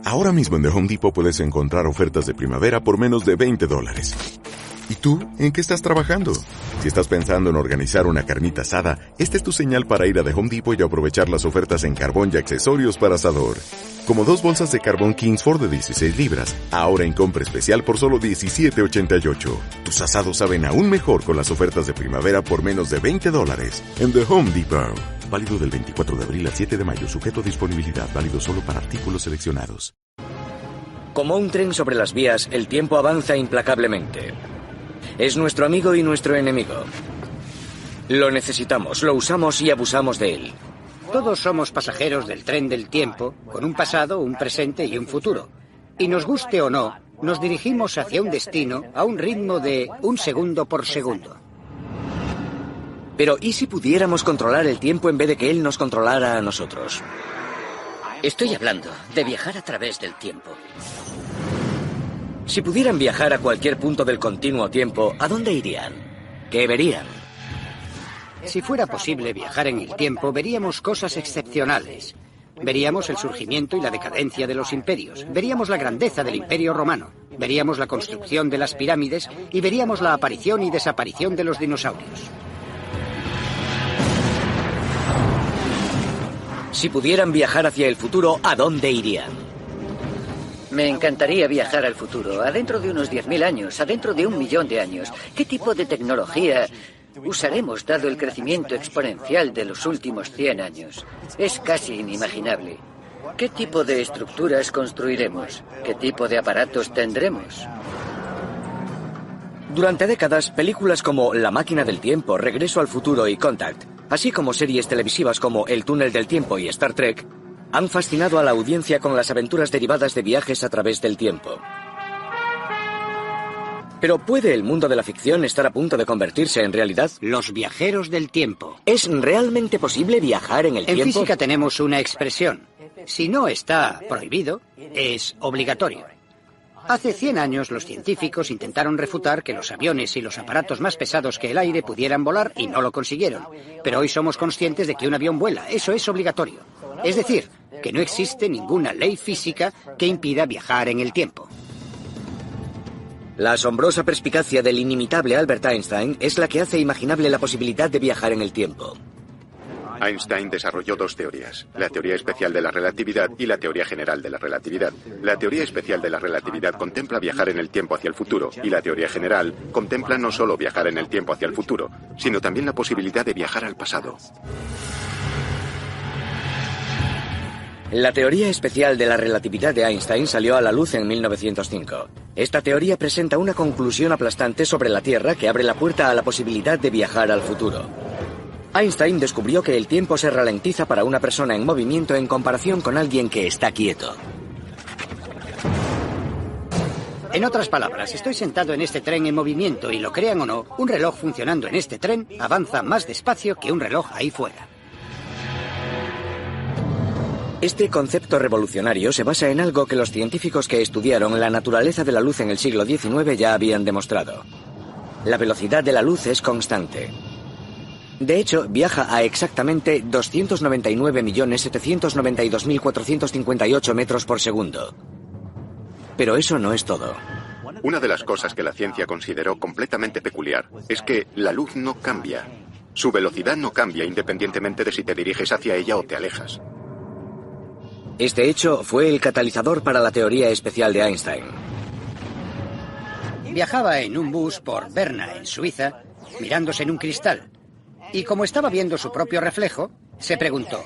Ahora mismo en The Home Depot puedes encontrar ofertas de primavera por menos de $20. ¿Y tú? ¿En qué estás trabajando? Si estás pensando en organizar una carnita asada, esta es tu señal para ir a The Home Depot y aprovechar las ofertas en carbón y accesorios para asador. Como 2 bolsas de carbón Kingsford de 16 libras, ahora en compra especial por solo $17.88. Tus asados saben aún mejor con las ofertas de primavera por menos de $20 en The Home Depot. Válido del 24 de abril al 7 de mayo, sujeto a disponibilidad, válido solo para artículos seleccionados. Como un tren sobre las vías, el tiempo avanza implacablemente. Es nuestro amigo y nuestro enemigo. Lo necesitamos, lo usamos y abusamos de él. Todos somos pasajeros del tren del tiempo, con un pasado, un presente y un futuro. Y nos guste o no, nos dirigimos hacia un destino a un ritmo de 1 segundo por segundo. Pero ¿y si pudiéramos controlar el tiempo en vez de que él nos controlara a nosotros? Estoy hablando de viajar a través del tiempo. Si pudieran viajar a cualquier punto del continuo tiempo, ¿a dónde irían? ¿Qué verían? Si fuera posible viajar en el tiempo, veríamos cosas excepcionales. Veríamos el surgimiento y la decadencia de los imperios. Veríamos la grandeza del Imperio Romano. Veríamos la construcción de las pirámides y veríamos la aparición y desaparición de los dinosaurios. Si pudieran viajar hacia el futuro, ¿a dónde irían? Me encantaría viajar al futuro, adentro de unos 10.000 años, adentro de 1 millón de años. ¿Qué tipo de tecnología usaremos dado el crecimiento exponencial de los últimos 100 años? Es casi inimaginable. ¿Qué tipo de estructuras construiremos? ¿Qué tipo de aparatos tendremos? Durante décadas, películas como La máquina del tiempo, Regreso al futuro y Contact, así como series televisivas como El túnel del tiempo y Star Trek, han fascinado a la audiencia con las aventuras derivadas de viajes a través del tiempo. Pero ¿puede el mundo de la ficción estar a punto de convertirse en realidad? Los viajeros del tiempo. ¿Es realmente posible viajar en el tiempo? En física tenemos una expresión. Si no está prohibido, es obligatorio. Hace 100 años los científicos intentaron refutar que los aviones y los aparatos más pesados que el aire pudieran volar y no lo consiguieron. Pero hoy somos conscientes de que un avión vuela. Eso es obligatorio. Es decir, que no existe ninguna ley física que impida viajar en el tiempo. La asombrosa perspicacia del inimitable Albert Einstein es la que hace imaginable la posibilidad de viajar en el tiempo. Einstein desarrolló 2 teorías, la teoría especial de la relatividad y la teoría general de la relatividad. La teoría especial de la relatividad contempla viajar en el tiempo hacia el futuro, y la teoría general contempla no solo viajar en el tiempo hacia el futuro, sino también la posibilidad de viajar al pasado. La teoría especial de la relatividad de Einstein salió a la luz en 1905. Esta teoría presenta una conclusión aplastante sobre la Tierra que abre la puerta a la posibilidad de viajar al futuro. Einstein descubrió que el tiempo se ralentiza para una persona en movimiento en comparación con alguien que está quieto. En otras palabras, estoy sentado en este tren en movimiento y, lo crean o no, un reloj funcionando en este tren avanza más despacio que un reloj ahí fuera. Este concepto revolucionario se basa en algo que los científicos que estudiaron la naturaleza de la luz en el siglo XIX ya habían demostrado. La velocidad de la luz es constante. De hecho, viaja a exactamente 299.792.458 metros por segundo. Pero eso no es todo. Una de las cosas que la ciencia consideró completamente peculiar es que la luz no cambia. Su velocidad no cambia independientemente de si te diriges hacia ella o te alejas. Este hecho fue el catalizador para la teoría especial de Einstein. Viajaba en un bus por Berna, en Suiza, mirándose en un cristal. Y como estaba viendo su propio reflejo, se preguntó,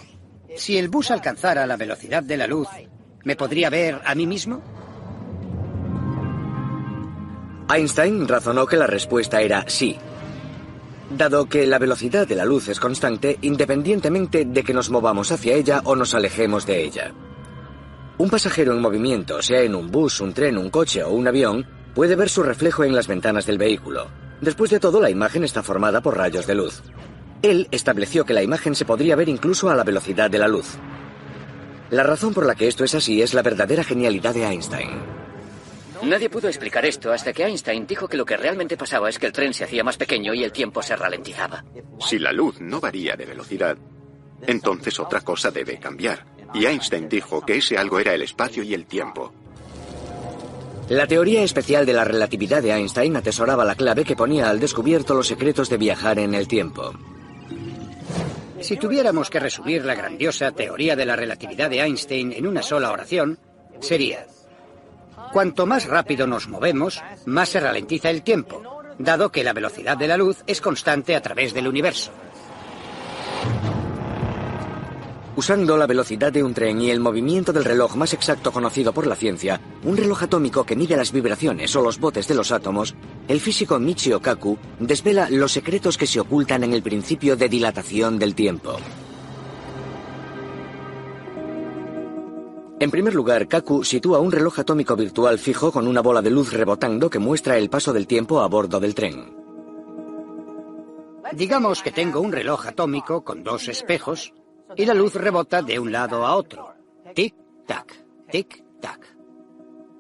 si el bus alcanzara la velocidad de la luz, ¿me podría ver a mí mismo? Einstein razonó que la respuesta era sí, dado que la velocidad de la luz es constante independientemente de que nos movamos hacia ella o nos alejemos de ella. Un pasajero en movimiento, sea en un bus, un tren, un coche o un avión, puede ver su reflejo en las ventanas del vehículo. Después de todo, la imagen está formada por rayos de luz. Él estableció que la imagen se podría ver incluso a la velocidad de la luz. La razón por la que esto es así es la verdadera genialidad de Einstein. Nadie pudo explicar esto hasta que Einstein dijo que lo que realmente pasaba es que el tren se hacía más pequeño y el tiempo se ralentizaba. Si la luz no varía de velocidad, entonces otra cosa debe cambiar. Y Einstein dijo que ese algo era el espacio y el tiempo. La teoría especial de la relatividad de Einstein atesoraba la clave que ponía al descubierto los secretos de viajar en el tiempo. Si tuviéramos que resumir la grandiosa teoría de la relatividad de Einstein en una sola oración, sería: cuanto más rápido nos movemos, más se ralentiza el tiempo, dado que la velocidad de la luz es constante a través del universo. Usando la velocidad de un tren y el movimiento del reloj más exacto conocido por la ciencia, un reloj atómico que mide las vibraciones o los botes de los átomos, el físico Michio Kaku desvela los secretos que se ocultan en el principio de dilatación del tiempo. En primer lugar, Kaku sitúa un reloj atómico virtual fijo con una bola de luz rebotando que muestra el paso del tiempo a bordo del tren. Digamos que tengo un reloj atómico con dos espejos y la luz rebota de un lado a otro. Tic-tac, tic-tac.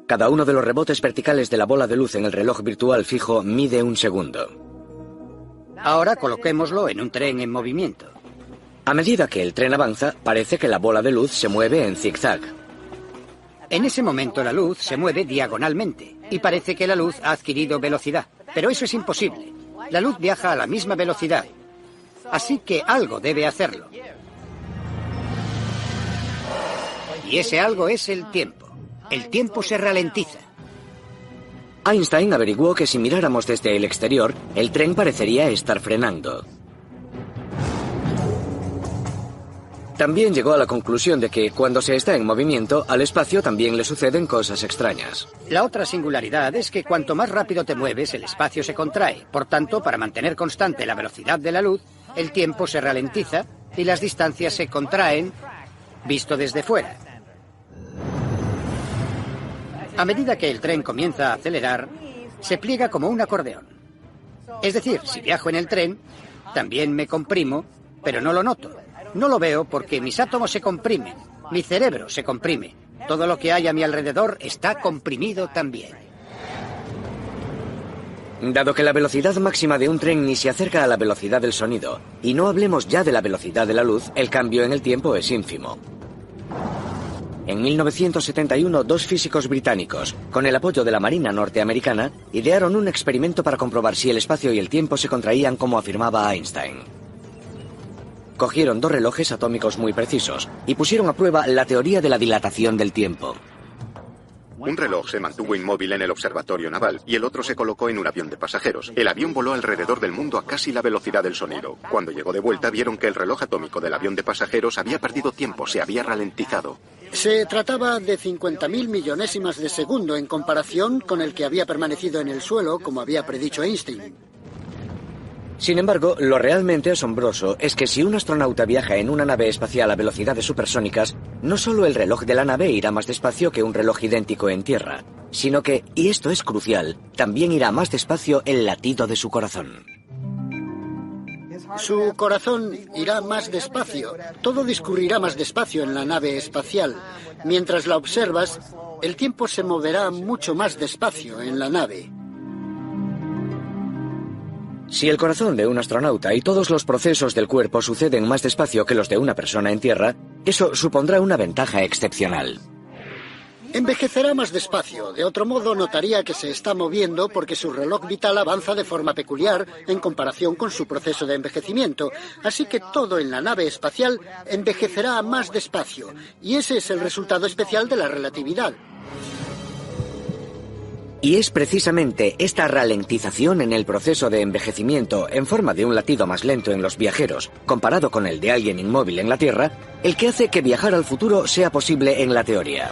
Cada uno de los rebotes verticales de la bola de luz en el reloj virtual fijo mide un segundo. Ahora coloquémoslo en un tren en movimiento. A medida que el tren avanza, parece que la bola de luz se mueve en zigzag. En ese momento la luz se mueve diagonalmente y parece que la luz ha adquirido velocidad. Pero eso es imposible. La luz viaja a la misma velocidad. Así que algo debe hacerlo. Y ese algo es el tiempo. El tiempo se ralentiza. Einstein averiguó que si miráramos desde el exterior, el tren parecería estar frenando. También llegó a la conclusión de que, cuando se está en movimiento, al espacio también le suceden cosas extrañas. La otra singularidad es que cuanto más rápido te mueves, el espacio se contrae. Por tanto, para mantener constante la velocidad de la luz, el tiempo se ralentiza y las distancias se contraen, visto desde fuera. A medida que el tren comienza a acelerar, se pliega como un acordeón. Es decir, si viajo en el tren, también me comprimo, pero no lo noto. No lo veo porque mis átomos se comprimen, mi cerebro se comprime. Todo lo que hay a mi alrededor está comprimido también. Dado que la velocidad máxima de un tren ni se acerca a la velocidad del sonido, y no hablemos ya de la velocidad de la luz, el cambio en el tiempo es ínfimo. En 1971, dos físicos británicos, con el apoyo de la Marina norteamericana, idearon un experimento para comprobar si el espacio y el tiempo se contraían como afirmaba Einstein. Cogieron dos relojes atómicos muy precisos y pusieron a prueba la teoría de la dilatación del tiempo. Un reloj se mantuvo inmóvil en el observatorio naval y el otro se colocó en un avión de pasajeros. El avión voló alrededor del mundo a casi la velocidad del sonido. Cuando llegó de vuelta, vieron que el reloj atómico del avión de pasajeros había perdido tiempo, se había ralentizado. Se trataba de 50.000 millonésimas de segundo en comparación con el que había permanecido en el suelo, como había predicho Einstein. Sin embargo, lo realmente asombroso es que si un astronauta viaja en una nave espacial a velocidades supersónicas, no solo el reloj de la nave irá más despacio que un reloj idéntico en tierra, sino que, y esto es crucial, también irá más despacio el latido de su corazón. Su corazón irá más despacio, todo discurrirá más despacio en la nave espacial. Mientras la observas, el tiempo se moverá mucho más despacio en la nave. Si el corazón de un astronauta y todos los procesos del cuerpo suceden más despacio que los de una persona en tierra, eso supondrá una ventaja excepcional. Envejecerá más despacio, de otro modo notaría que se está moviendo porque su reloj vital avanza de forma peculiar en comparación con su proceso de envejecimiento, así que todo en la nave espacial envejecerá más despacio, y ese es el resultado especial de la relatividad. Y es precisamente esta ralentización en el proceso de envejecimiento en forma de un latido más lento en los viajeros, comparado con el de alguien inmóvil en la Tierra, el que hace que viajar al futuro sea posible en la teoría.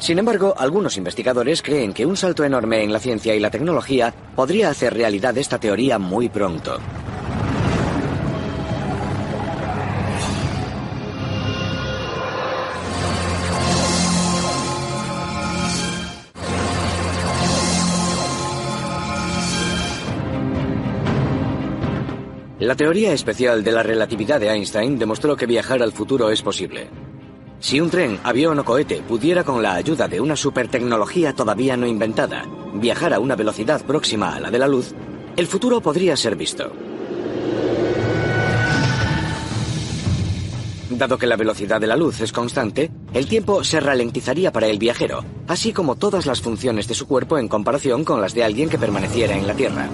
Sin embargo, algunos investigadores creen que un salto enorme en la ciencia y la tecnología podría hacer realidad esta teoría muy pronto. La teoría especial de la relatividad de Einstein demostró que viajar al futuro es posible. Si un tren, avión o cohete pudiera, con la ayuda de una supertecnología todavía no inventada, viajar a una velocidad próxima a la de la luz, el futuro podría ser visto. Dado que la velocidad de la luz es constante, el tiempo se ralentizaría para el viajero, así como todas las funciones de su cuerpo en comparación con las de alguien que permaneciera en la Tierra.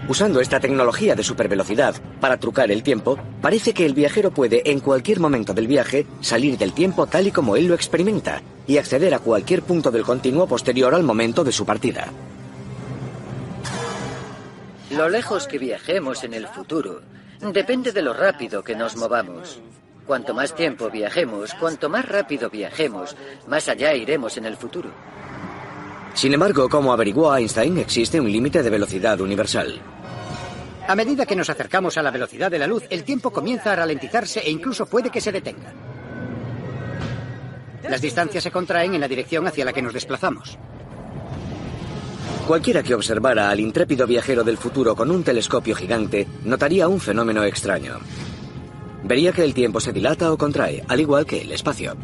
Usando esta tecnología de supervelocidad para trucar el tiempo, parece que el viajero puede en cualquier momento del viaje salir del tiempo tal y como él lo experimenta y acceder a cualquier punto del continuo posterior al momento de su partida. Lo lejos que viajemos en el futuro depende de lo rápido que nos movamos. Cuanto más tiempo viajemos, cuanto más rápido viajemos, más allá iremos en el futuro. Sin embargo, como averiguó Einstein, existe un límite de velocidad universal. A medida que nos acercamos a la velocidad de la luz, el tiempo comienza a ralentizarse e incluso puede que se detenga. Las distancias se contraen en la dirección hacia la que nos desplazamos. Cualquiera que observara al intrépido viajero del futuro con un telescopio gigante notaría un fenómeno extraño. Vería que el tiempo se dilata o contrae, al igual que el espacio.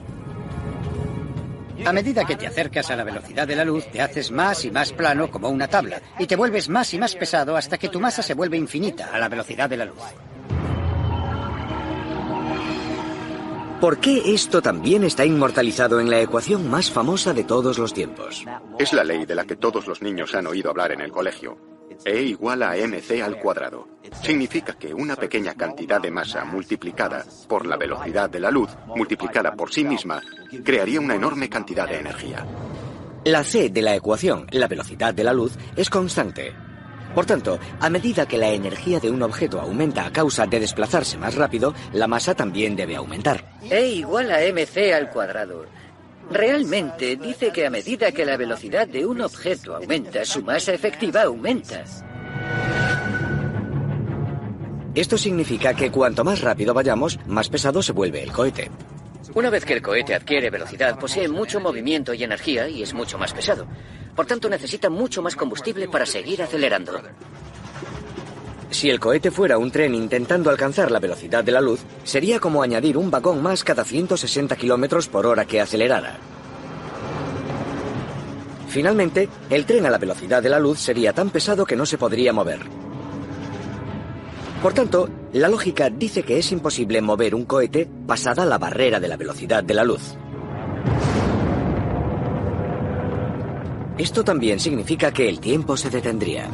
A medida que te acercas a la velocidad de la luz, te haces más y más plano como una tabla, y te vuelves más y más pesado hasta que tu masa se vuelve infinita a la velocidad de la luz. ¿Por qué esto también está inmortalizado en la ecuación más famosa de todos los tiempos? Es la ley de la que todos los niños han oído hablar en el colegio. E igual a mc al cuadrado. Significa que una pequeña cantidad de masa multiplicada por la velocidad de la luz, multiplicada por sí misma, crearía una enorme cantidad de energía. La c de la ecuación, la velocidad de la luz, es constante. Por tanto, a medida que la energía de un objeto aumenta a causa de desplazarse más rápido, la masa también debe aumentar. E igual a mc al cuadrado. Realmente dice que a medida que la velocidad de un objeto aumenta, su masa efectiva aumenta. Esto significa que cuanto más rápido vayamos, más pesado se vuelve el cohete. Una vez que el cohete adquiere velocidad, posee mucho movimiento y energía y es mucho más pesado. Por tanto, necesita mucho más combustible para seguir acelerando. Si el cohete fuera un tren intentando alcanzar la velocidad de la luz, sería como añadir un vagón más cada 160 kilómetros por hora que acelerara. Finalmente, el tren a la velocidad de la luz sería tan pesado que no se podría mover. Por tanto, la lógica dice que es imposible mover un cohete pasada la barrera de la velocidad de la luz. Esto también significa que el tiempo se detendría.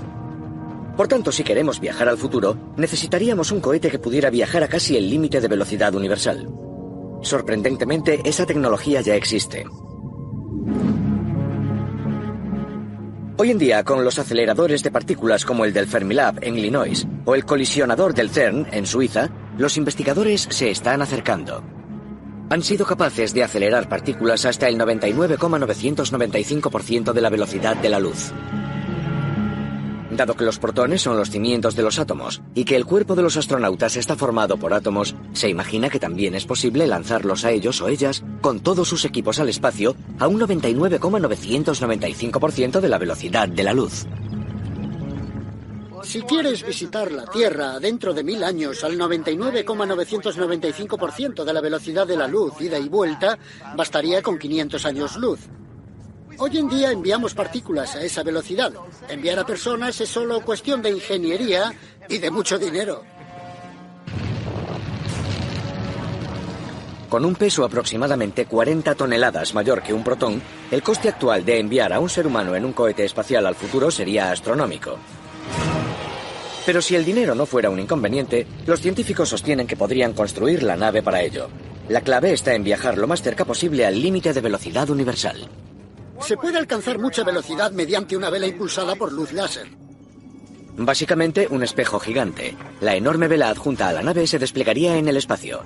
Por tanto, si queremos viajar al futuro, necesitaríamos un cohete que pudiera viajar a casi el límite de velocidad universal. Sorprendentemente, esa tecnología ya existe. Hoy en día, con los aceleradores de partículas como el del Fermilab en Illinois o el colisionador del CERN en Suiza, los investigadores se están acercando. Han sido capaces de acelerar partículas hasta el 99,995% de la velocidad de la luz. Dado que los protones son los cimientos de los átomos y que el cuerpo de los astronautas está formado por átomos, se imagina que también es posible lanzarlos a ellos o ellas con todos sus equipos al espacio a un 99,995% de la velocidad de la luz. Si quieres visitar la Tierra dentro de 1000 años al 99,995% de la velocidad de la luz, ida y vuelta, bastaría con 500 años luz. Hoy en día enviamos partículas a esa velocidad. Enviar a personas es solo cuestión de ingeniería y de mucho dinero. Con un peso aproximadamente 40 toneladas mayor que un protón, el coste actual de enviar a un ser humano en un cohete espacial al futuro sería astronómico. Pero si el dinero no fuera un inconveniente, los científicos sostienen que podrían construir la nave para ello. La clave está en viajar lo más cerca posible al límite de velocidad universal. Se puede alcanzar mucha velocidad mediante una vela impulsada por luz láser. Básicamente, un espejo gigante. La enorme vela adjunta a la nave se desplegaría en el espacio.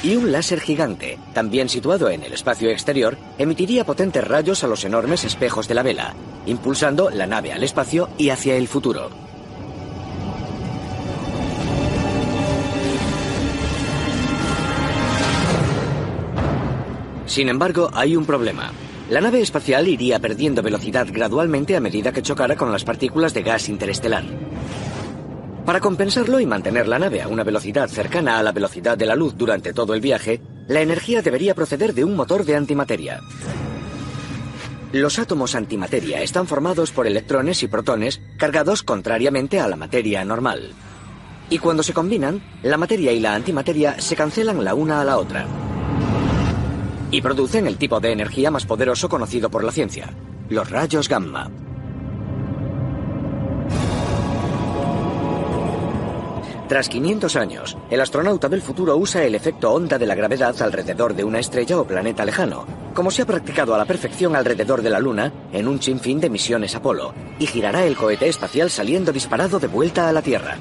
Y un láser gigante, también situado en el espacio exterior, emitiría potentes rayos a los enormes espejos de la vela, impulsando la nave al espacio y hacia el futuro. Sin embargo, hay un problema. La nave espacial iría perdiendo velocidad gradualmente a medida que chocara con las partículas de gas interestelar. Para compensarlo y mantener la nave a una velocidad cercana a la velocidad de la luz durante todo el viaje, la energía debería proceder de un motor de antimateria. Los átomos antimateria están formados por electrones y protones cargados contrariamente a la materia normal. Y cuando se combinan, la materia y la antimateria se cancelan la una a la otra. Y producen el tipo de energía más poderoso conocido por la ciencia, los rayos gamma. Tras 500 años, el astronauta del futuro usa el efecto onda de la gravedad alrededor de una estrella o planeta lejano, como se ha practicado a la perfección alrededor de la Luna en un sinfín de misiones Apolo, y girará el cohete espacial saliendo disparado de vuelta a la Tierra.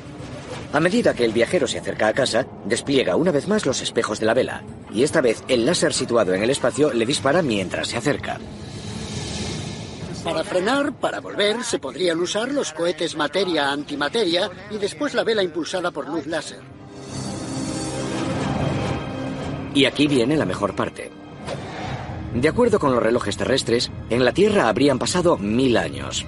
A medida que el viajero se acerca a casa, despliega una vez más los espejos de la vela, y esta vez el láser situado en el espacio le dispara mientras se acerca. Para frenar, para volver, se podrían usar los cohetes materia-antimateria y después la vela impulsada por luz láser. Y aquí viene la mejor parte. De acuerdo con los relojes terrestres, en la Tierra habrían pasado 1000 años.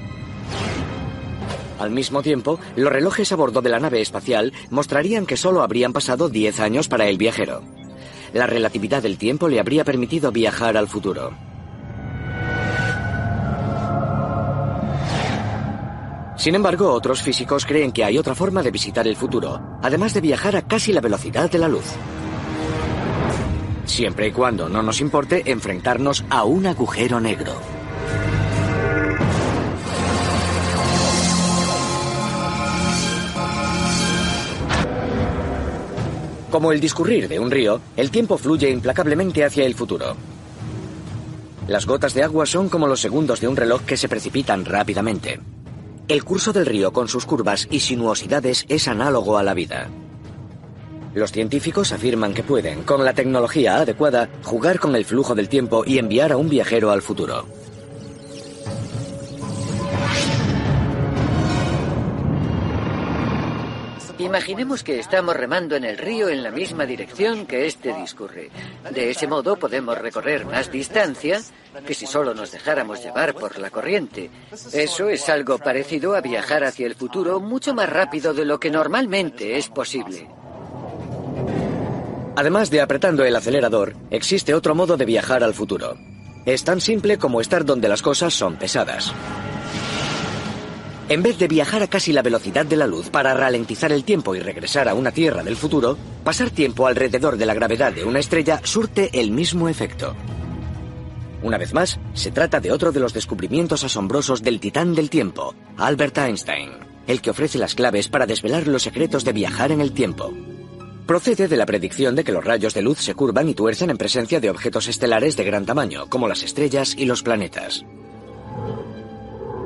Al mismo tiempo, los relojes a bordo de la nave espacial mostrarían que solo habrían pasado 10 años para el viajero. La relatividad del tiempo le habría permitido viajar al futuro. Sin embargo, otros físicos creen que hay otra forma de visitar el futuro, además de viajar a casi la velocidad de la luz. Siempre y cuando no nos importe enfrentarnos a un agujero negro. Como el discurrir de un río, el tiempo fluye implacablemente hacia el futuro. Las gotas de agua son como los segundos de un reloj que se precipitan rápidamente. El curso del río con sus curvas y sinuosidades es análogo a la vida. Los científicos afirman que pueden, con la tecnología adecuada, jugar con el flujo del tiempo y enviar a un viajero al futuro. Imaginemos que estamos remando en el río en la misma dirección que este discurre. De ese modo podemos recorrer más distancia que si solo nos dejáramos llevar por la corriente. Eso es algo parecido a viajar hacia el futuro mucho más rápido de lo que normalmente es posible. Además de apretando el acelerador, existe otro modo de viajar al futuro. Es tan simple como estar donde las cosas son pesadas. En vez de viajar a casi la velocidad de la luz para ralentizar el tiempo y regresar a una Tierra del futuro, pasar tiempo alrededor de la gravedad de una estrella surte el mismo efecto. Una vez más, se trata de otro de los descubrimientos asombrosos del titán del tiempo, Albert Einstein, el que ofrece las claves para desvelar los secretos de viajar en el tiempo. Procede de la predicción de que los rayos de luz se curvan y tuercen en presencia de objetos estelares de gran tamaño, como las estrellas y los planetas.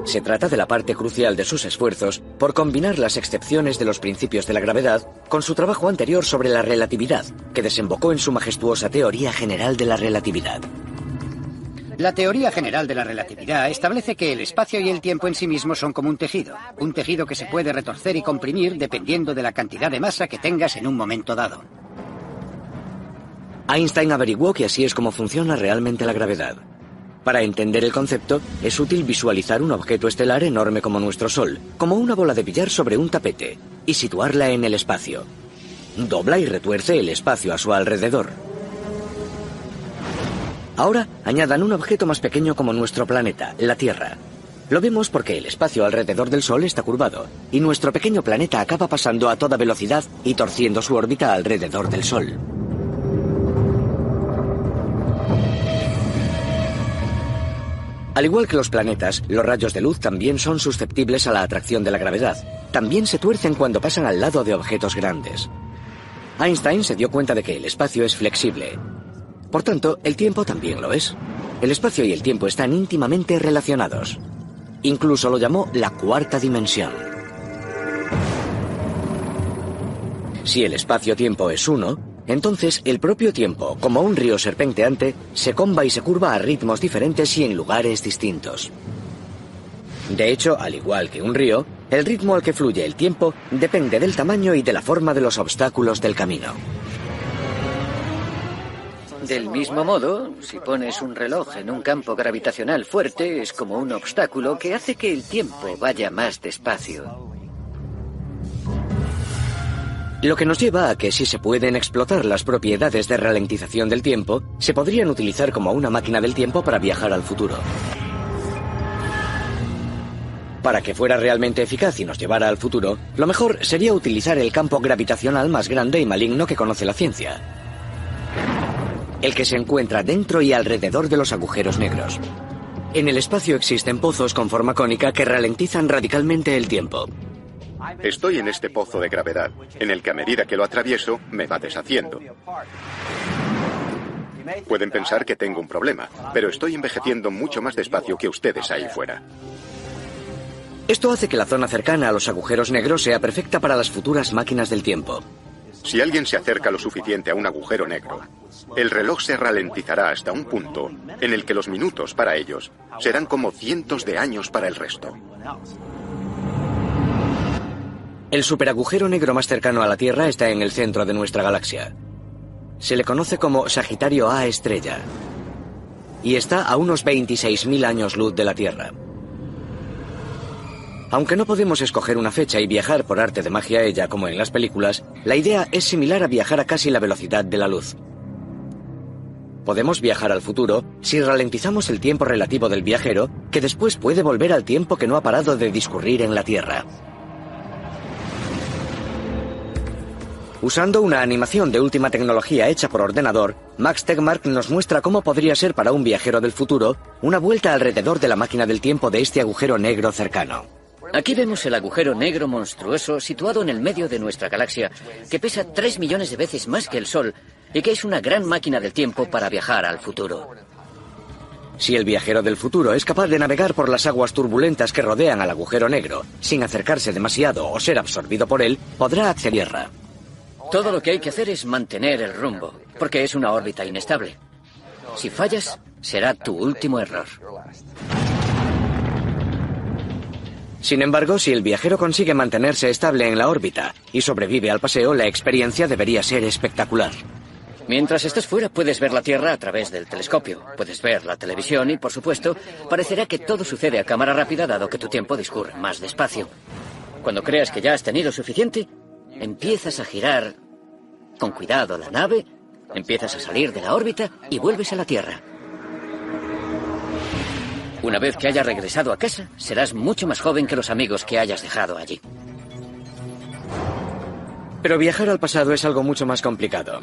Se trata de la parte crucial de sus esfuerzos por combinar las excepciones de los principios de la gravedad con su trabajo anterior sobre la relatividad, que desembocó en su majestuosa teoría general de la relatividad. La teoría general de la relatividad establece que el espacio y el tiempo en sí mismos son como un tejido que se puede retorcer y comprimir dependiendo de la cantidad de masa que tengas en un momento dado. Einstein averiguó que así es como funciona realmente la gravedad. Para entender el concepto, es útil visualizar un objeto estelar enorme como nuestro Sol, como una bola de billar sobre un tapete, y situarla en el espacio. Dobla y retuerce el espacio a su alrededor. Ahora, añadan un objeto más pequeño como nuestro planeta, la Tierra. Lo vemos porque el espacio alrededor del Sol está curvado, y nuestro pequeño planeta acaba pasando a toda velocidad y torciendo su órbita alrededor del Sol. Al igual que los planetas, los rayos de luz también son susceptibles a la atracción de la gravedad. También se tuercen cuando pasan al lado de objetos grandes. Einstein se dio cuenta de que el espacio es flexible. Por tanto, el tiempo también lo es. El espacio y el tiempo están íntimamente relacionados. Incluso lo llamó la cuarta dimensión. Si el espacio-tiempo es uno, entonces el propio tiempo, como un río serpenteante, se comba y se curva a ritmos diferentes y en lugares distintos. De hecho, al igual que un río, el ritmo al que fluye el tiempo depende del tamaño y de la forma de los obstáculos del camino. Del mismo modo, si pones un reloj en un campo gravitacional fuerte, es como un obstáculo que hace que el tiempo vaya más despacio. Lo que nos lleva a que si se pueden explotar las propiedades de ralentización del tiempo, se podrían utilizar como una máquina del tiempo para viajar al futuro. Para que fuera realmente eficaz y nos llevara al futuro, lo mejor sería utilizar el campo gravitacional más grande y maligno que conoce la ciencia. El que se encuentra dentro y alrededor de los agujeros negros. En el espacio existen pozos con forma cónica que ralentizan radicalmente el tiempo. Estoy en este pozo de gravedad, en el que a medida que lo atravieso, me va deshaciendo. Pueden pensar que tengo un problema, pero estoy envejeciendo mucho más despacio que ustedes ahí fuera. Esto hace que la zona cercana a los agujeros negros sea perfecta para las futuras máquinas del tiempo. Si alguien se acerca lo suficiente a un agujero negro, el reloj se ralentizará hasta un punto en el que los minutos para ellos serán como cientos de años para el resto. El superagujero negro más cercano a la Tierra está en el centro de nuestra galaxia. Se le conoce como Sagitario A estrella y está a unos 26.000 años luz de la Tierra. Aunque no podemos escoger una fecha y viajar por arte de magia a ella como en las películas, la idea es similar a viajar a casi la velocidad de la luz. Podemos viajar al futuro si ralentizamos el tiempo relativo del viajero, que después puede volver al tiempo que no ha parado de discurrir en la Tierra. Usando una animación de última tecnología hecha por ordenador, Max Tegmark nos muestra cómo podría ser para un viajero del futuro una vuelta alrededor de la máquina del tiempo de este agujero negro cercano. Aquí vemos el agujero negro monstruoso situado en el medio de nuestra galaxia, que pesa 3 millones de veces más que el Sol y que es una gran máquina del tiempo para viajar al futuro. Si el viajero del futuro es capaz de navegar por las aguas turbulentas que rodean al agujero negro sin acercarse demasiado o ser absorbido por él, podrá acceder a Tierra. Todo lo que hay que hacer es mantener el rumbo, porque es una órbita inestable. Si fallas, será tu último error. Sin embargo, si el viajero consigue mantenerse estable en la órbita y sobrevive al paseo, la experiencia debería ser espectacular. Mientras estés fuera, puedes ver la Tierra a través del telescopio. Puedes ver la televisión y, por supuesto, parecerá que todo sucede a cámara rápida dado que tu tiempo discurre más despacio. Cuando creas que ya has tenido suficiente, empiezas a girar con cuidado la nave, empiezas a salir de la órbita y vuelves a la Tierra. Una vez que hayas regresado a casa, serás mucho más joven que los amigos que hayas dejado allí. Pero viajar al pasado es algo mucho más complicado.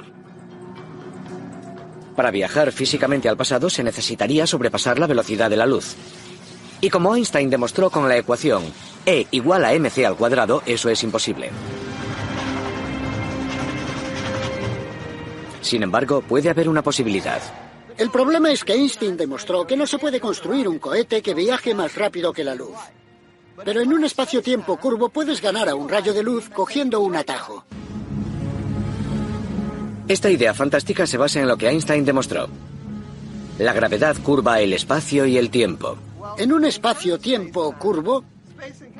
Para viajar físicamente al pasado se necesitaría sobrepasar la velocidad de la luz. Y como Einstein demostró con la ecuación E igual a mc al cuadrado, eso es imposible. Sin embargo, puede haber una posibilidad. El problema es que Einstein demostró que no se puede construir un cohete que viaje más rápido que la luz. Pero en un espacio-tiempo curvo puedes ganar a un rayo de luz cogiendo un atajo. Esta idea fantástica se basa en lo que Einstein demostró. La gravedad curva el espacio y el tiempo. En un espacio-tiempo curvo,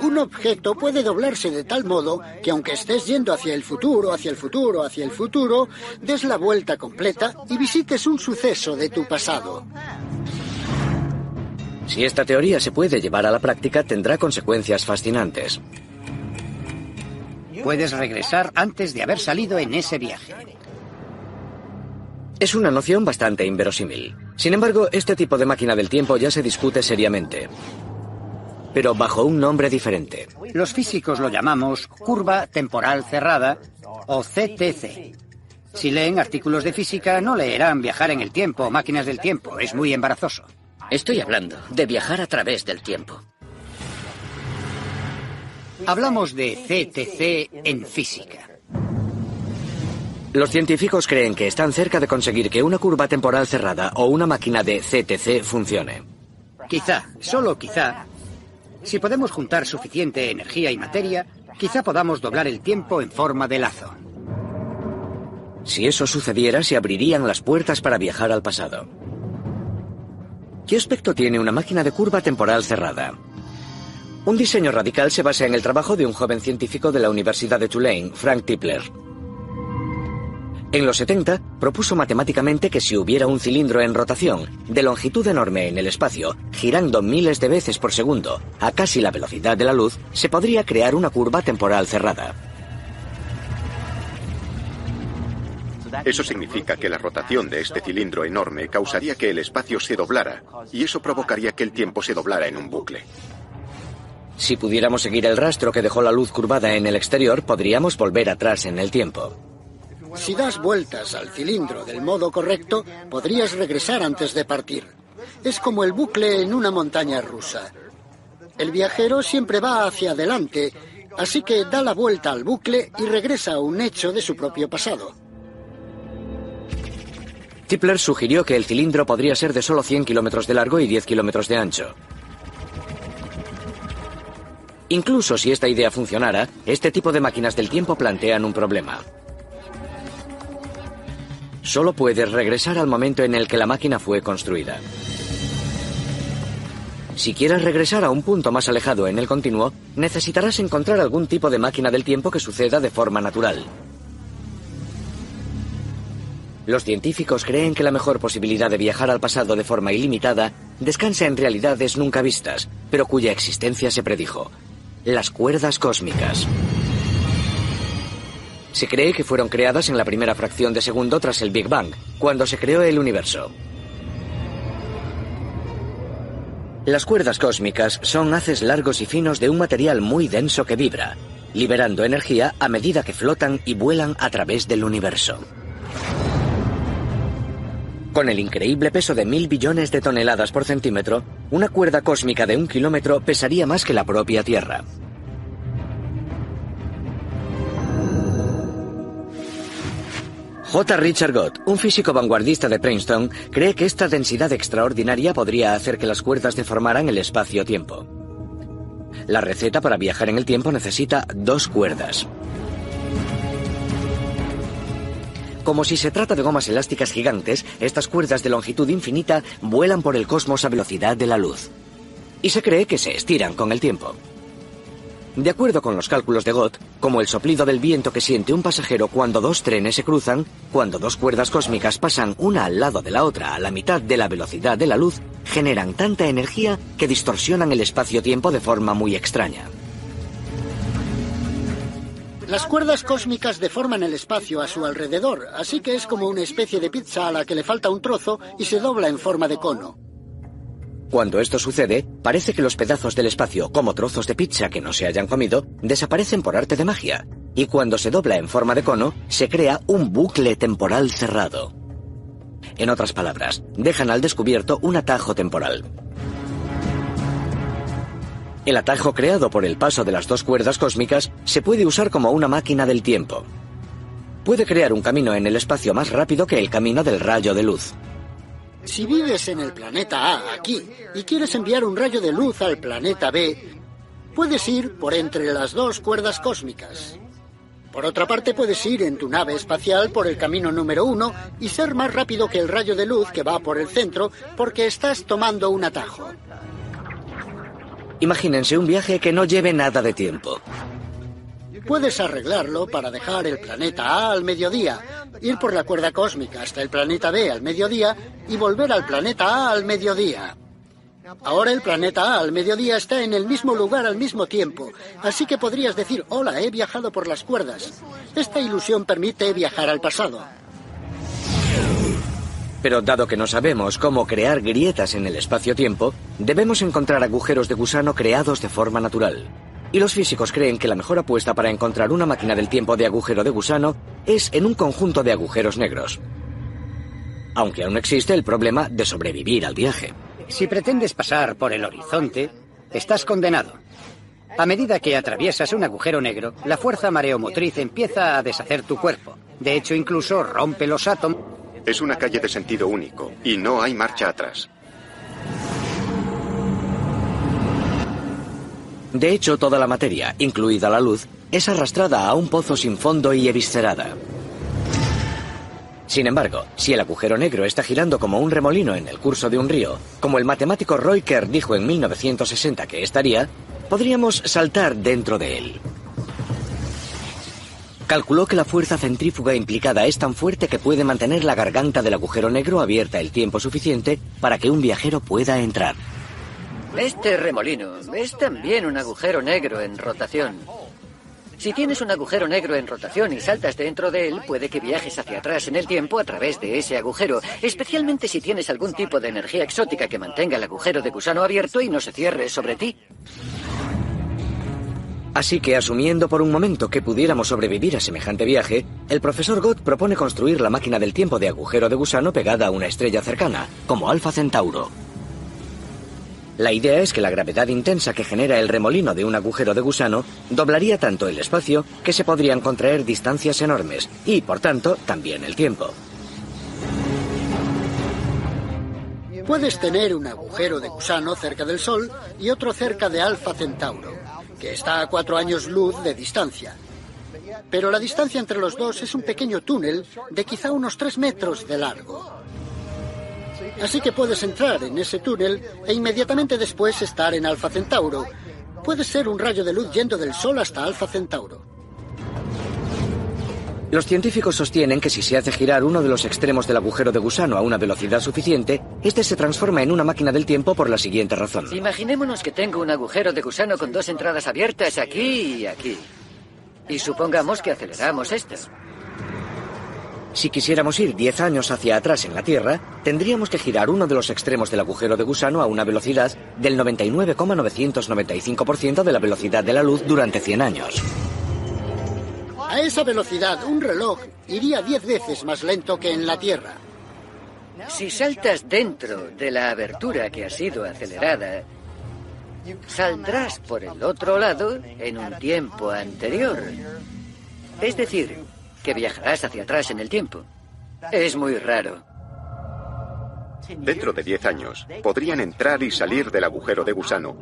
un objeto puede doblarse de tal modo que aunque estés yendo hacia el futuro, hacia el futuro, hacia el futuro, des la vuelta completa y visites un suceso de tu pasado. Si esta teoría se puede llevar a la práctica, tendrá consecuencias fascinantes. Puedes regresar antes de haber salido en ese viaje. Es una noción bastante inverosímil. Sin embargo, este tipo de máquina del tiempo ya se discute seriamente, pero bajo un nombre diferente. Los físicos lo llamamos curva temporal cerrada o CTC. Si leen artículos de física, no leerán viajar en el tiempo o máquinas del tiempo. Es muy embarazoso. Estoy hablando de viajar a través del tiempo. Hablamos de CTC en física. Los científicos creen que están cerca de conseguir que una curva temporal cerrada o una máquina de CTC funcione. Quizá, solo quizá, si podemos juntar suficiente energía y materia, quizá podamos doblar el tiempo en forma de lazo. Si eso sucediera, se abrirían las puertas para viajar al pasado. ¿Qué aspecto tiene una máquina de curva temporal cerrada? Un diseño radical se basa en el trabajo de un joven científico de la Universidad de Tulane, Frank Tipler. En los 70, propuso matemáticamente que si hubiera un cilindro en rotación, de longitud enorme en el espacio, girando miles de veces por segundo, a casi la velocidad de la luz, se podría crear una curva temporal cerrada. Eso significa que la rotación de este cilindro enorme causaría que el espacio se doblara, y eso provocaría que el tiempo se doblara en un bucle. Si pudiéramos seguir el rastro que dejó la luz curvada en el exterior, podríamos volver atrás en el tiempo. Si das vueltas al cilindro del modo correcto, podrías regresar antes de partir. Es como el bucle en una montaña rusa. El viajero siempre va hacia adelante, así que da la vuelta al bucle y regresa a un hecho de su propio pasado. Tipler sugirió que el cilindro podría ser de solo 100 kilómetros de largo y 10 kilómetros de ancho. Incluso si esta idea funcionara, este tipo de máquinas del tiempo plantean un problema. Solo puedes regresar al momento en el que la máquina fue construida. Si quieres regresar a un punto más alejado en el continuo, necesitarás encontrar algún tipo de máquina del tiempo que suceda de forma natural. Los científicos creen que la mejor posibilidad de viajar al pasado de forma ilimitada descansa en realidades nunca vistas, pero cuya existencia se predijo: las cuerdas cósmicas. Se cree que fueron creadas en la primera fracción de segundo tras el Big Bang, cuando se creó el universo. Las cuerdas cósmicas son haces largos y finos de un material muy denso que vibra, liberando energía a medida que flotan y vuelan a través del universo. Con el increíble peso de 1000 billones de toneladas por centímetro, una cuerda cósmica de 1 kilómetro pesaría más que la propia Tierra. J. Richard Gott, un físico vanguardista de Princeton, cree que esta densidad extraordinaria podría hacer que las cuerdas deformaran el espacio-tiempo. La receta para viajar en el tiempo necesita 2 cuerdas. Como si se trata de gomas elásticas gigantes, estas cuerdas de longitud infinita vuelan por el cosmos a velocidad de la luz. Y se cree que se estiran con el tiempo. De acuerdo con los cálculos de Gott, como el soplido del viento que siente un pasajero cuando 2 trenes se cruzan, cuando 2 cuerdas cósmicas pasan una al lado de la otra a la mitad de la velocidad de la luz, generan tanta energía que distorsionan el espacio-tiempo de forma muy extraña. Las cuerdas cósmicas deforman el espacio a su alrededor, así que es como una especie de pizza a la que le falta un trozo y se dobla en forma de cono. Cuando esto sucede, parece que los pedazos del espacio, como trozos de pizza que no se hayan comido, desaparecen por arte de magia. Y cuando se dobla en forma de cono, se crea un bucle temporal cerrado. En otras palabras, dejan al descubierto un atajo temporal. El atajo creado por el paso de las 2 cuerdas cósmicas se puede usar como una máquina del tiempo. Puede crear un camino en el espacio más rápido que el camino del rayo de luz. Si vives en el planeta A, aquí, y quieres enviar un rayo de luz al planeta B, puedes ir por entre las 2 cuerdas cósmicas. Por otra parte, puedes ir en tu nave espacial por el camino número 1 y ser más rápido que el rayo de luz que va por el centro porque estás tomando un atajo. Imagínense un viaje que no lleve nada de tiempo. Puedes arreglarlo para dejar el planeta A al mediodía, ir por la cuerda cósmica hasta el planeta B al mediodía y volver al planeta A al mediodía. Ahora el planeta A al mediodía está en el mismo lugar al mismo tiempo, así que podrías decir: hola, he viajado por las cuerdas. Esta ilusión permite viajar al pasado. Pero dado que no sabemos cómo crear grietas en el espacio-tiempo, debemos encontrar agujeros de gusano creados de forma natural. Y los físicos creen que la mejor apuesta para encontrar una máquina del tiempo de agujero de gusano es en un conjunto de agujeros negros. Aunque aún existe el problema de sobrevivir al viaje. Si pretendes pasar por el horizonte, estás condenado. A medida que atraviesas un agujero negro, la fuerza mareomotriz empieza a deshacer tu cuerpo. De hecho, incluso rompe los átomos. Es una calle de sentido único y no hay marcha atrás. De hecho, toda la materia, incluida la luz, es arrastrada a un pozo sin fondo y eviscerada. Sin embargo, si el agujero negro está girando como un remolino en el curso de un río, como el matemático Roy Kerr dijo en 1960 que estaría, podríamos saltar dentro de él. Calculó que la fuerza centrífuga implicada es tan fuerte que puede mantener la garganta del agujero negro abierta el tiempo suficiente para que un viajero pueda entrar. Este remolino es también un agujero negro en rotación. Si tienes un agujero negro en rotación y saltas dentro de él, puede que viajes hacia atrás en el tiempo a través de ese agujero, especialmente si tienes algún tipo de energía exótica que mantenga el agujero de gusano abierto y no se cierre sobre ti. Así que, asumiendo por un momento que pudiéramos sobrevivir a semejante viaje, el profesor Gott propone construir la máquina del tiempo de agujero de gusano pegada a una estrella cercana, como Alfa Centauro. La idea es que la gravedad intensa que genera el remolino de un agujero de gusano doblaría tanto el espacio que se podrían contraer distancias enormes y, por tanto, también el tiempo. Puedes tener un agujero de gusano cerca del Sol y otro cerca de Alfa Centauro, que está a 4 años luz de distancia. Pero la distancia entre los dos es un pequeño túnel de quizá unos 3 metros de largo. Así que puedes entrar en ese túnel e inmediatamente después estar en Alfa Centauro. Puede ser un rayo de luz yendo del Sol hasta Alfa Centauro. Los científicos sostienen que si se hace girar uno de los extremos del agujero de gusano a una velocidad suficiente, este se transforma en una máquina del tiempo por la siguiente razón. Imaginémonos que tengo un agujero de gusano con 2 entradas abiertas aquí y aquí. Y supongamos que aceleramos esto. Si quisiéramos ir 10 años hacia atrás en la Tierra, tendríamos que girar uno de los extremos del agujero de gusano a una velocidad del 99,995% de la velocidad de la luz durante 100 años. A esa velocidad, un reloj iría 10 veces más lento que en la Tierra. Si saltas dentro de la abertura que ha sido acelerada, saldrás por el otro lado en un tiempo anterior. Es decir, que viajarás hacia atrás en el tiempo. Es muy raro. Dentro de 10 años, podrían entrar y salir del agujero de gusano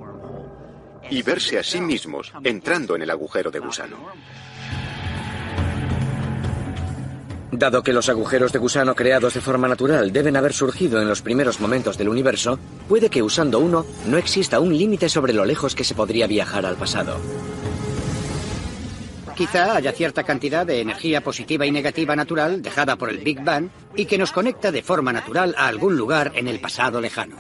y verse a sí mismos entrando en el agujero de gusano. Dado que los agujeros de gusano creados de forma natural deben haber surgido en los primeros momentos del universo, puede que usando uno no exista un límite sobre lo lejos que se podría viajar al pasado. Quizá haya cierta cantidad de energía positiva y negativa natural dejada por el Big Bang y que nos conecta de forma natural a algún lugar en el pasado lejano.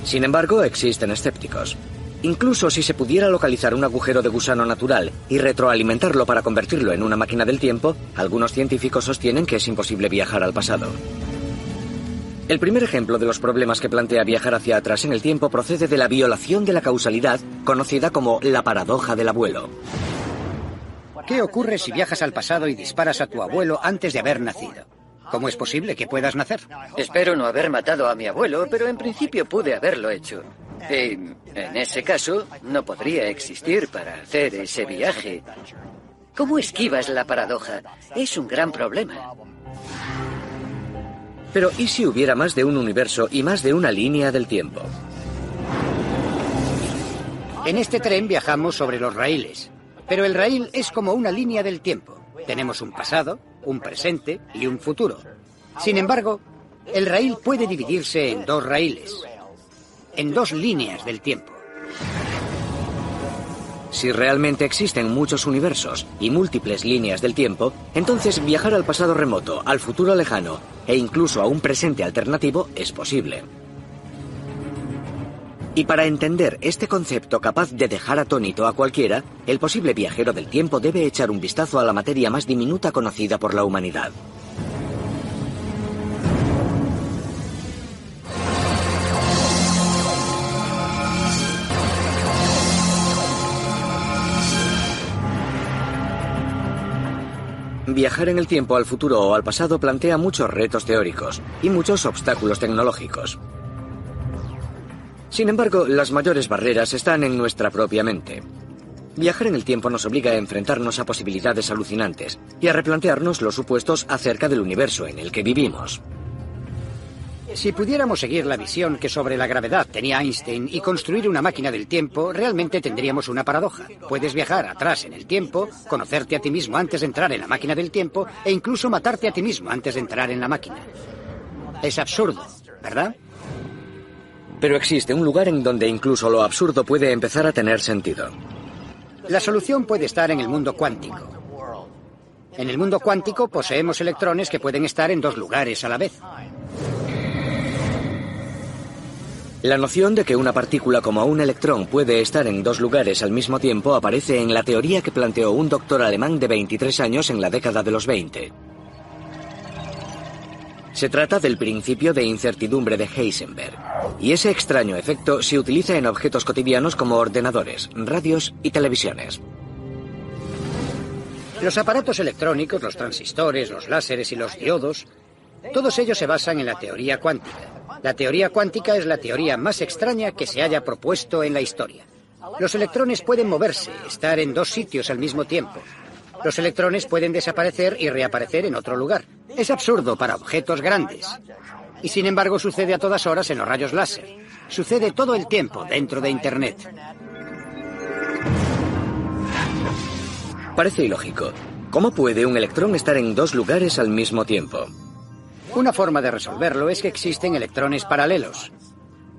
Sin embargo, existen escépticos. Incluso si se pudiera localizar un agujero de gusano natural y retroalimentarlo para convertirlo en una máquina del tiempo, algunos científicos sostienen que es imposible viajar al pasado. El primer ejemplo de los problemas que plantea viajar hacia atrás en el tiempo procede de la violación de la causalidad, conocida como la paradoja del abuelo. ¿Qué ocurre si viajas al pasado y disparas a tu abuelo antes de haber nacido? ¿Cómo es posible que puedas nacer? Espero no haber matado a mi abuelo, pero en principio pude haberlo hecho. Y en ese caso, no podría existir para hacer ese viaje. ¿Cómo esquivas la paradoja? Es un gran problema. Pero ¿y si hubiera más de un universo y más de una línea del tiempo? En este tren viajamos sobre los raíles, pero el raíl es como una línea del tiempo. Tenemos un pasado, un presente y un futuro. Sin embargo, el raíl puede dividirse en 2 raíles, en 2 líneas del tiempo. Si realmente existen muchos universos y múltiples líneas del tiempo, entonces viajar al pasado remoto, al futuro lejano e incluso a un presente alternativo es posible. Y para entender este concepto capaz de dejar atónito a cualquiera, el posible viajero del tiempo debe echar un vistazo a la materia más diminuta conocida por la humanidad. Viajar en el tiempo al futuro o al pasado plantea muchos retos teóricos y muchos obstáculos tecnológicos. Sin embargo, las mayores barreras están en nuestra propia mente. Viajar en el tiempo nos obliga a enfrentarnos a posibilidades alucinantes y a replantearnos los supuestos acerca del universo en el que vivimos. Si pudiéramos seguir la visión que sobre la gravedad tenía Einstein y construir una máquina del tiempo, realmente tendríamos una paradoja. Puedes viajar atrás en el tiempo, conocerte a ti mismo antes de entrar en la máquina del tiempo e incluso matarte a ti mismo antes de entrar en la máquina. Es absurdo, ¿verdad? Pero existe un lugar en donde incluso lo absurdo puede empezar a tener sentido. La solución puede estar en el mundo cuántico. En el mundo cuántico poseemos electrones que pueden estar en 2 lugares a la vez. La noción de que una partícula como un electrón puede estar en 2 lugares al mismo tiempo aparece en la teoría que planteó un doctor alemán de 23 años en la década de los 20. Se trata del principio de incertidumbre de Heisenberg. Y ese extraño efecto se utiliza en objetos cotidianos como ordenadores, radios y televisiones. Los aparatos electrónicos, los transistores, los láseres y los diodos, todos ellos se basan en la teoría cuántica. La teoría cuántica es la teoría más extraña que se haya propuesto en la historia. Los electrones pueden moverse, estar en dos sitios al mismo tiempo. Los electrones pueden desaparecer y reaparecer en otro lugar. Es absurdo para objetos grandes. Y sin embargo sucede a todas horas en los rayos láser. Sucede todo el tiempo dentro de Internet. Parece ilógico. ¿Cómo puede un electrón estar en dos lugares al mismo tiempo? Una forma de resolverlo es que existen electrones paralelos.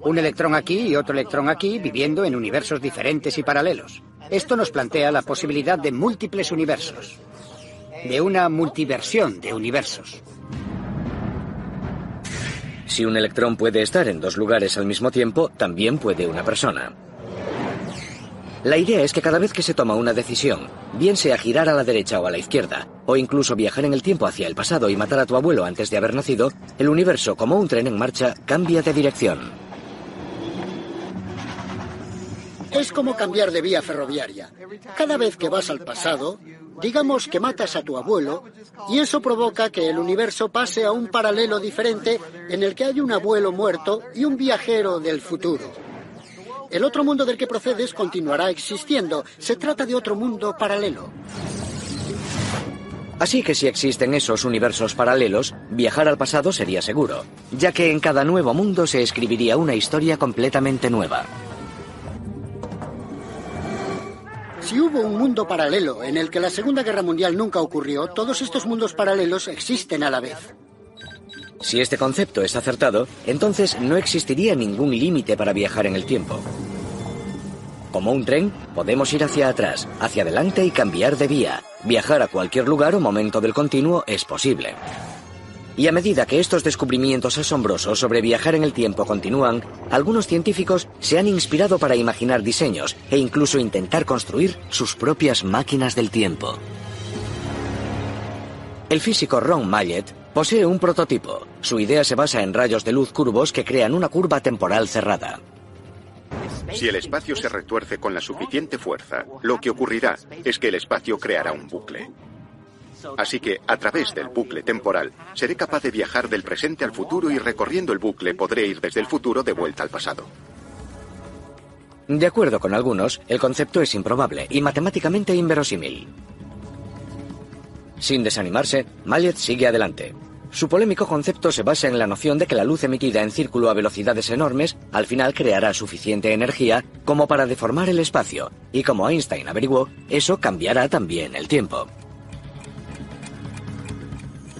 Un electrón aquí y otro electrón aquí viviendo en universos diferentes y paralelos. Esto nos plantea la posibilidad de múltiples universos. De una multiversión de universos. Si un electrón puede estar en dos lugares al mismo tiempo, también puede una persona. La idea es que cada vez que se toma una decisión, bien sea girar a la derecha o a la izquierda, o incluso viajar en el tiempo hacia el pasado y matar a tu abuelo antes de haber nacido, el universo, como un tren en marcha, cambia de dirección. Es como cambiar de vía ferroviaria. Cada vez que vas al pasado, digamos que matas a tu abuelo, y eso provoca que el universo pase a un paralelo diferente en el que hay un abuelo muerto y un viajero del futuro. El otro mundo del que procedes continuará existiendo. Se trata de otro mundo paralelo. Así que si existen esos universos paralelos, viajar al pasado sería seguro, ya que en cada nuevo mundo se escribiría una historia completamente nueva. Si hubo un mundo paralelo en el que la Segunda Guerra Mundial nunca ocurrió, todos estos mundos paralelos existen a la vez. Si este concepto es acertado, entonces no existiría ningún límite para viajar en el tiempo. Como un tren, podemos ir hacia atrás, hacia adelante y cambiar de vía. Viajar a cualquier lugar o momento del continuo es posible. Y a medida que estos descubrimientos asombrosos sobre viajar en el tiempo continúan, algunos científicos se han inspirado para imaginar diseños e incluso intentar construir sus propias máquinas del tiempo. El físico Ron Mallet posee un prototipo. Su idea se basa en rayos de luz curvos que crean una curva temporal cerrada. Si el espacio se retuerce con la suficiente fuerza, lo que ocurrirá es que el espacio creará un bucle. Así que, a través del bucle temporal, seré capaz de viajar del presente al futuro y recorriendo el bucle podré ir desde el futuro de vuelta al pasado. De acuerdo con algunos, el concepto es improbable y matemáticamente inverosímil. Sin desanimarse, Mallet sigue adelante. Su polémico concepto se basa en la noción de que la luz emitida en círculo a velocidades enormes al final creará suficiente energía como para deformar el espacio, y como Einstein averiguó, eso cambiará también el tiempo.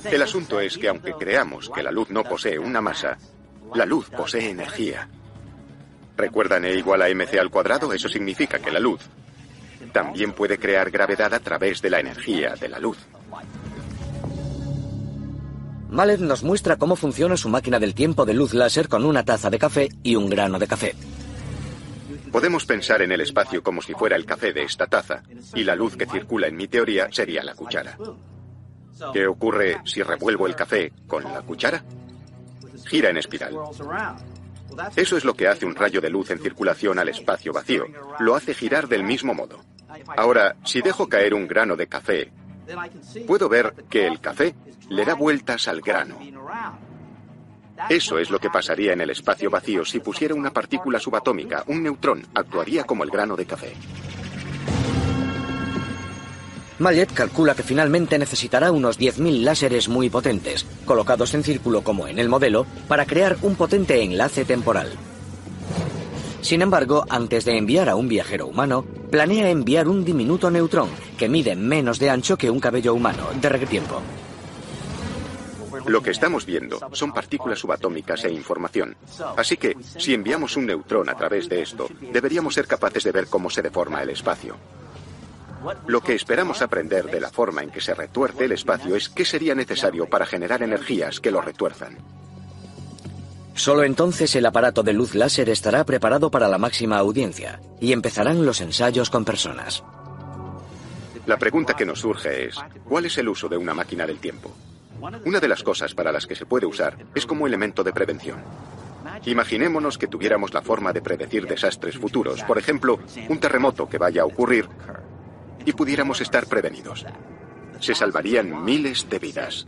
El asunto es que aunque creamos que la luz no posee una masa, la luz posee energía. ¿Recuerdan E igual a mc al cuadrado? Eso significa que la luz también puede crear gravedad a través de la energía de la luz. Mallet nos muestra cómo funciona su máquina del tiempo de luz láser con una taza de café y un grano de café. Podemos pensar en el espacio como si fuera el café de esta taza, y la luz que circula en mi teoría sería la cuchara. ¿Qué ocurre si revuelvo el café con la cuchara? Gira en espiral. Eso es lo que hace un rayo de luz en circulación al espacio vacío. Lo hace girar del mismo modo. Ahora, si dejo caer un grano de café, puedo ver que el café le da vueltas al grano. Eso es lo que pasaría en el espacio vacío si pusiera una partícula subatómica, un neutrón, actuaría como el grano de café. Mallet calcula que finalmente necesitará unos 10.000 láseres muy potentes, colocados en círculo como en el modelo, para crear un potente enlace temporal. Sin embargo, antes de enviar a un viajero humano, planea enviar un diminuto neutrón, que mide menos de ancho que un cabello humano, de regretiempo. Lo que estamos viendo son partículas subatómicas e información. Así que, si enviamos un neutrón a través de esto, deberíamos ser capaces de ver cómo se deforma el espacio. Lo que esperamos aprender de la forma en que se retuerce el espacio es qué sería necesario para generar energías que lo retuerzan. Solo entonces el aparato de luz láser estará preparado para la máxima audiencia, y empezarán los ensayos con personas. La pregunta que nos surge es, ¿cuál es el uso de una máquina del tiempo? Una de las cosas para las que se puede usar es como elemento de prevención. Imaginémonos que tuviéramos la forma de predecir desastres futuros, por ejemplo, un terremoto que vaya a ocurrir, y pudiéramos estar prevenidos. Se salvarían miles de vidas.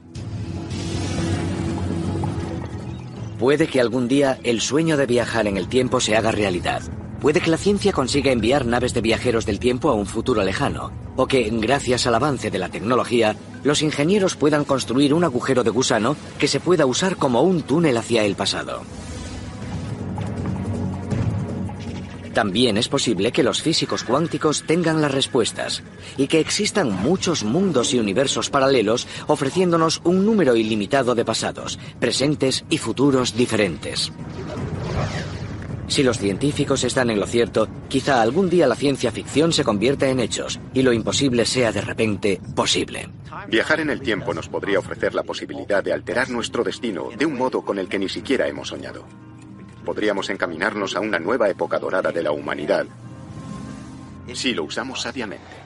Puede que algún día el sueño de viajar en el tiempo se haga realidad. Puede que la ciencia consiga enviar naves de viajeros del tiempo a un futuro lejano, o que, gracias al avance de la tecnología, los ingenieros puedan construir un agujero de gusano que se pueda usar como un túnel hacia el pasado. También es posible que los físicos cuánticos tengan las respuestas y que existan muchos mundos y universos paralelos ofreciéndonos un número ilimitado de pasados, presentes y futuros diferentes. Si los científicos están en lo cierto, quizá algún día la ciencia ficción se convierta en hechos y lo imposible sea de repente posible. Viajar en el tiempo nos podría ofrecer la posibilidad de alterar nuestro destino de un modo con el que ni siquiera hemos soñado. Podríamos encaminarnos a una nueva época dorada de la humanidad si lo usamos sabiamente.